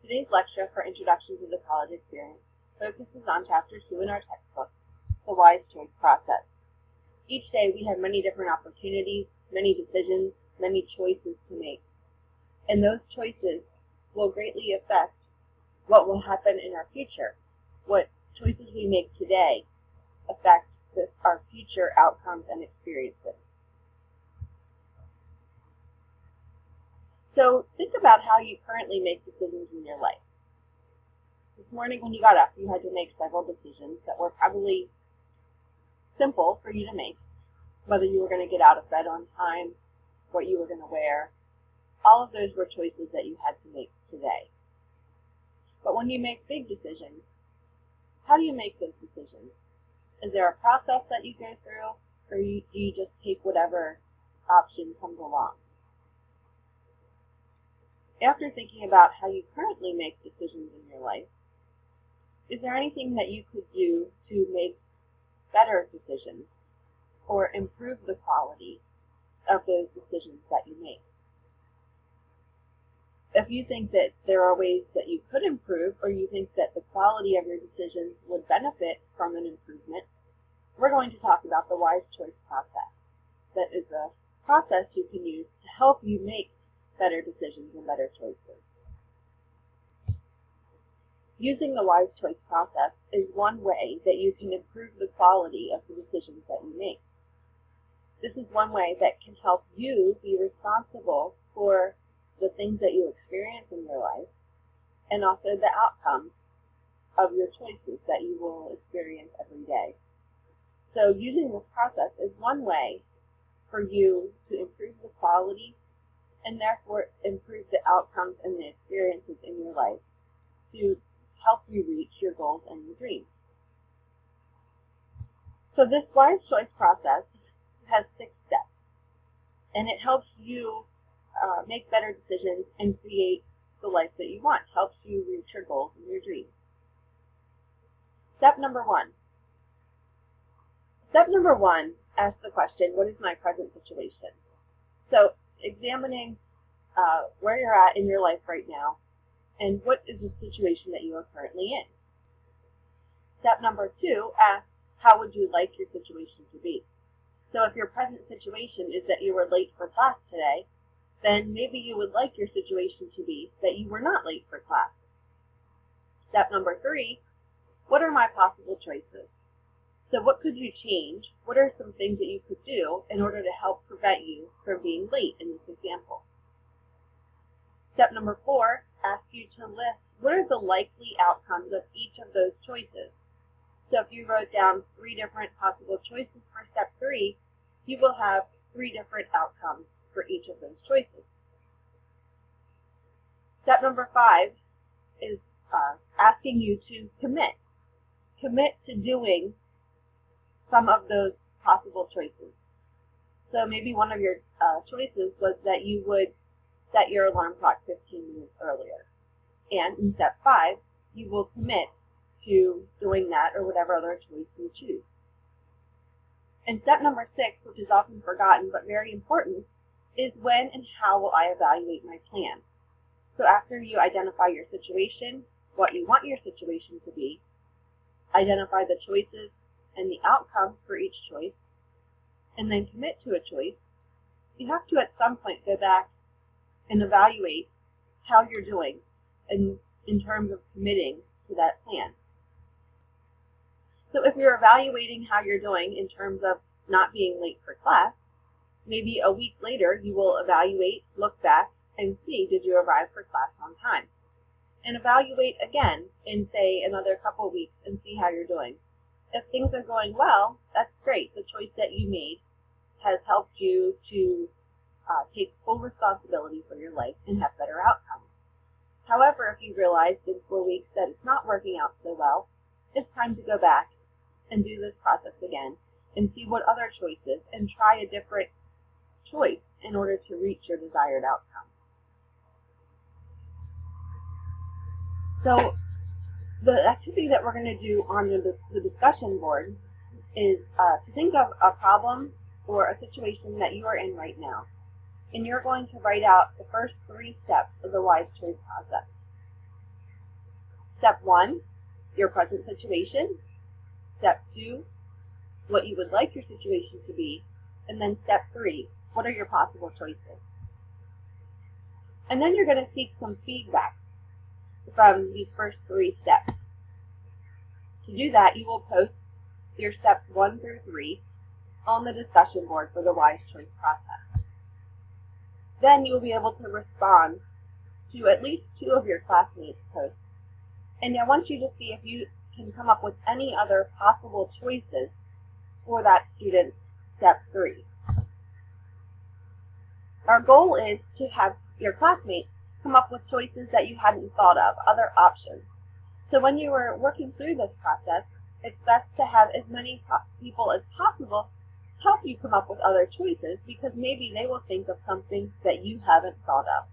Today's lecture for Introduction to the College Experience focuses on Chapter 2 in our textbook, The Wise Choice Process. Each day we have many different opportunities, many decisions, many choices to make. And those choices will greatly affect what will happen in our future. What choices we make today affect our future outcomes and experiences. So think about how you currently make decisions in your life. This morning when you got up, you had to make several decisions that were probably simple for you to make. Whether you were going to get out of bed on time, what you were going to wear, all of those were choices that you had to make today. But when you make big decisions, how do you make those decisions? Is there a process that you go through, or do you just take whatever option comes along? After thinking about how you currently make decisions in your life, is there anything that you could do to make better decisions or improve the quality of those decisions that you make? If you think that there are ways that you could improve, or you think that the quality of your decisions would benefit from an improvement, we're going to talk about the Wise Choice Process. That is a process you can use to help you make better decisions and better choices. Using the Wise Choice Process is one way that you can improve the quality of the decisions that you make. This is one way that can help you be responsible for the things that you experience in your life and also the outcomes of your choices that you will experience every day. So using this process is one way for you to improve the quality and therefore improve the outcomes and the experiences in your life to help you reach your goals and your dreams. So this Wise Choice Process has 6 steps, and it helps you make better decisions and create the life that you want. It helps you reach your goals and your dreams. Step number 1. Step number 1 asks the question, what is my present situation? So examining where you're at in your life right now and what is the situation that you are currently in. Step number 2 asks, how would you like your situation to be? So if your present situation is that you were late for class today, then maybe you would like your situation to be that you were not late for class. Step number 3, what are my possible choices? So what could you change? What are some things that you could do in order to help prevent you from being late in this example? Step number 4 asks you to list what are the likely outcomes of each of those choices. So if you wrote down 3 different possible choices for step 3, you will have 3 different outcomes for each of those choices. Step number 5 is asking you to commit. Commit to doing some of those possible choices. So maybe one of your choices was that you would set your alarm clock 15 minutes earlier. And in step 5, you will commit to doing that or whatever other choice you choose. And step number 6, which is often forgotten but very important, is when and how will I evaluate my plan? So after you identify your situation, what you want your situation to be, identify the choices and the outcomes for each choice, and then commit to a choice, you have to at some point go back and evaluate how you're doing in terms of committing to that plan. So if you're evaluating how you're doing in terms of not being late for class, maybe a week later you will evaluate, look back, and see did you arrive for class on time. And evaluate again in, say, another couple weeks and see how you're doing. If things are going well, that's great. The choice that you made has helped you to take full responsibility for your life and have better outcomes. However, if you realize in 4 weeks that it's not working out so well, it's time to go back and do this process again and see what other choices and try a different choice in order to reach your desired outcome. So the activity that we're going to do on the discussion board is to think of a problem or a situation that you are in right now. And you're going to write out the first 3 steps of the Wise Choice Process. Step 1, your present situation. Step 2, what you would like your situation to be. And then step 3, what are your possible choices? And then you're going to seek some feedback from these first 3 steps. To do that, you will post your steps 1 through 3 on the discussion board for the Wise Choice process. Then you will be able to respond to at least 2 of your classmates' posts. And I want you to see if you can come up with any other possible choices for that student's step 3. Our goal is to have your classmates come up with choices that you hadn't thought of, other options. So when you were working through this process, it's best to have as many people as possible help you come up with other choices, because maybe they will think of something that you haven't thought of.